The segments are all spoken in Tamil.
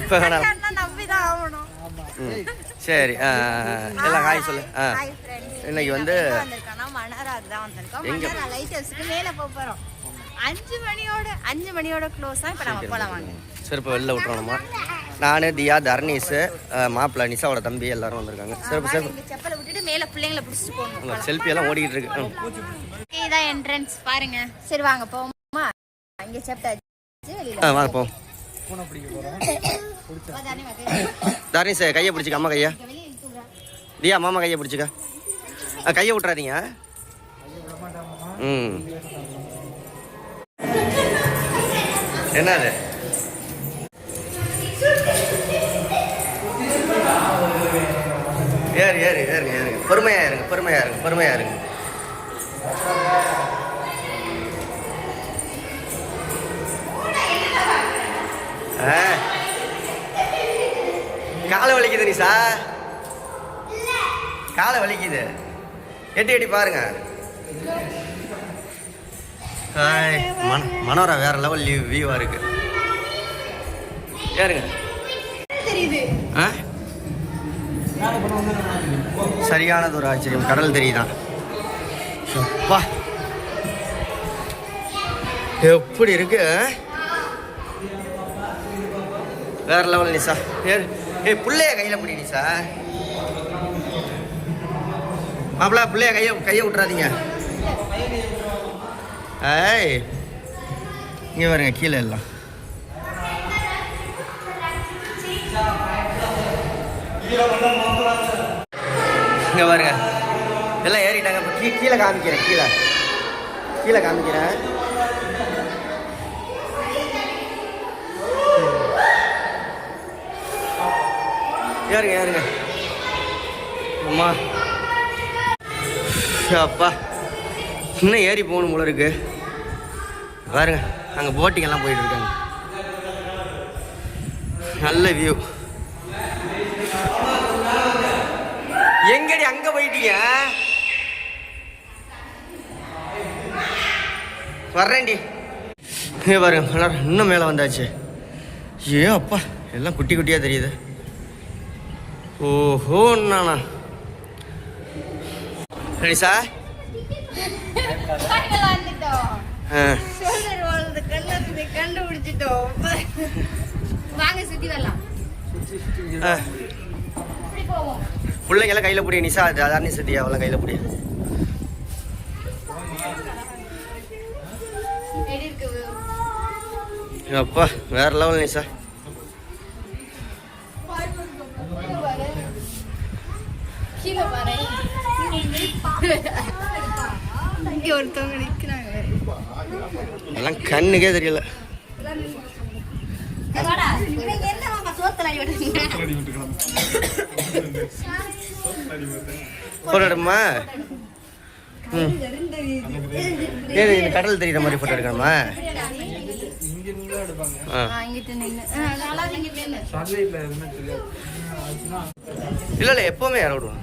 இப்போ வேணாம். சரி எல்லாம் ஹாய் சொல்லு. இன்னைக்கு வந்து எங்க 5 மணியோட க்ளோஸ் தான். இப்போ நம்ம போலாம் வாங்க. செருப்பு வெளில விட்டுறோம்மா. நான் தியா தர்னீஸ் மாப்பிள்ள நிஷாவோட தம்பி எல்லாரும் வந்திருக்காங்க. செருப்பு செப்பலை விட்டுட்டு மேலே பிள்ளைங்களை பிடிச்சிட்டு போகணும். செல்ஃபி எல்லாம் ஓடிக்கிட்டு இருக்கு. இதான் என்ட்ரன்ஸ் பாருங்க. சரி வாங்க போமா. இங்க செப்டாச்சு வெளியில வாங்க போ. தர்னீஸ் கையை பிடிச்சிக்க. அம்மா கையா. தியா மாமா கையை பிடிச்சிக்க. கையை விட்டுறாதீங்க. என்னது ஏறுங்க. பொறுமையா இருங்க. காலை வலிக்குது நிஷா. காலை வலிக்குது. எட்டி பாருங்க. மனோரா வேற லெவல் வியூவா இருக்கு. ஏறுங்க. சரியானது ஒரு ஆச்சரியம். கடல் தெரியுதான். எப்படி இருக்கு. வேற லெவல் நிஷா. புள்ளைய கையில பிடி நிஷா. மாப்பிள்ள பிள்ளைய கையை விட்டுறாதீங்க. இங்கே பாருங்க கீழே எல்லாம். இங்கே பாருங்க எல்லாம் ஏறிட்டாங்க. இப்போ கீழே காமிக்கிறேன். கீழே காமிக்கிறேன். ஏறுங்க. அம்மா அப்பா இன்னும் ஏறி போகணும் போல இருக்கு. பாருங்க அங்கே போட்டிங் எல்லாம் போயிட்டு இருக்காங்க. நல்ல வியூ. எங்கடி அங்க போயிட்டீங்க? வர்றேன்டி. பாருங்க இன்னும் மேலே வந்தாச்சு. அப்பா எல்லாம் குட்டி குட்டியா தெரியுது. ஓஹோ நானா நிஷா. பிள்ளைங்க எல்லாம் கையில புடிய நிஷா. அதாரணி சத்தியா அவெல்லாம் கையில புடிய. அப்பா வேற லெவல் நிஷா. எல்லாம் கண்ணுக்கே தெரியல. போட்டோ எடுமா. இந்த கடல் தெரியுற மாதிரி போட்டோ எடுக்கணுமா? இல்ல எப்பவுமே ஏற விடுவோம்.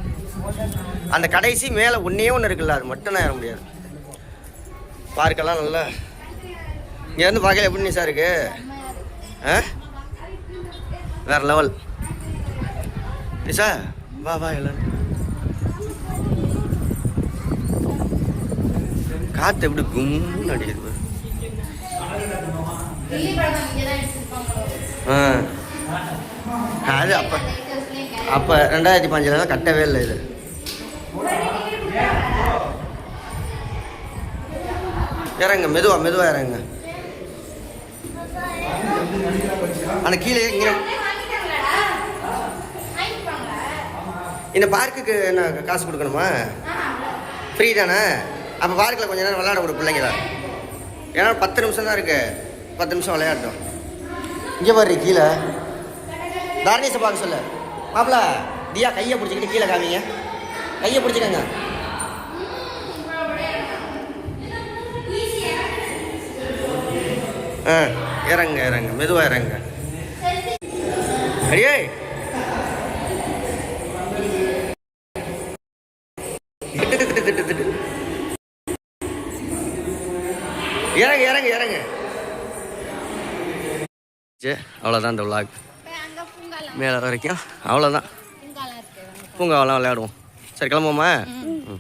அந்த கடைசி மேலே ஒன்றே ஒன்று இருக்குல்ல, அது மட்டும் நான் ஏற முடியாது. பார்க்கலாம் நல்லா. இங்கேருந்து பார்க்கல எப்படி நிஷா இருக்கு. வேற லெவல் நிஷா. வா எல்லாரும். காற்று எப்படி கும்னு அடிக்குது. அது அப்போ 2005 தான் கட்டவே இல்லை இது. இறங்க மெதுவா இறங்க. அந்த கீழே இங்கே இந்த பார்க்குக்கு என்ன காசு கொடுக்கணுமா? ஃப்ரீ தானே? அப்போ பார்க்கில் கொஞ்சம் நேரம் விளையாட விடு பிள்ளைங்க தான். ஏன்னா 10 நிமிஷம் தான் இருக்கு. 10 நிமிஷம் விளையாடட்டும். இங்கே பாரு கீழே தாரணீஸை பார்க்க சொல்லு. மாப்பிள்ள தியா கையை பிடிச்சிக்கிட்டு கீழே காமிங்க. கையை பிடிச்சிக்கங்க. இறங்க மெதுவா இறங்க. அடியே இறங்க. அவ்வளோதான் இந்த விளாக். மேலே வரைக்கும் அவ்வளோதான். பூங்காலாம் இருக்கு. பூங்காவெல்லாம் விளையாடுவோம். சரி கிளம்புவோமா? ம்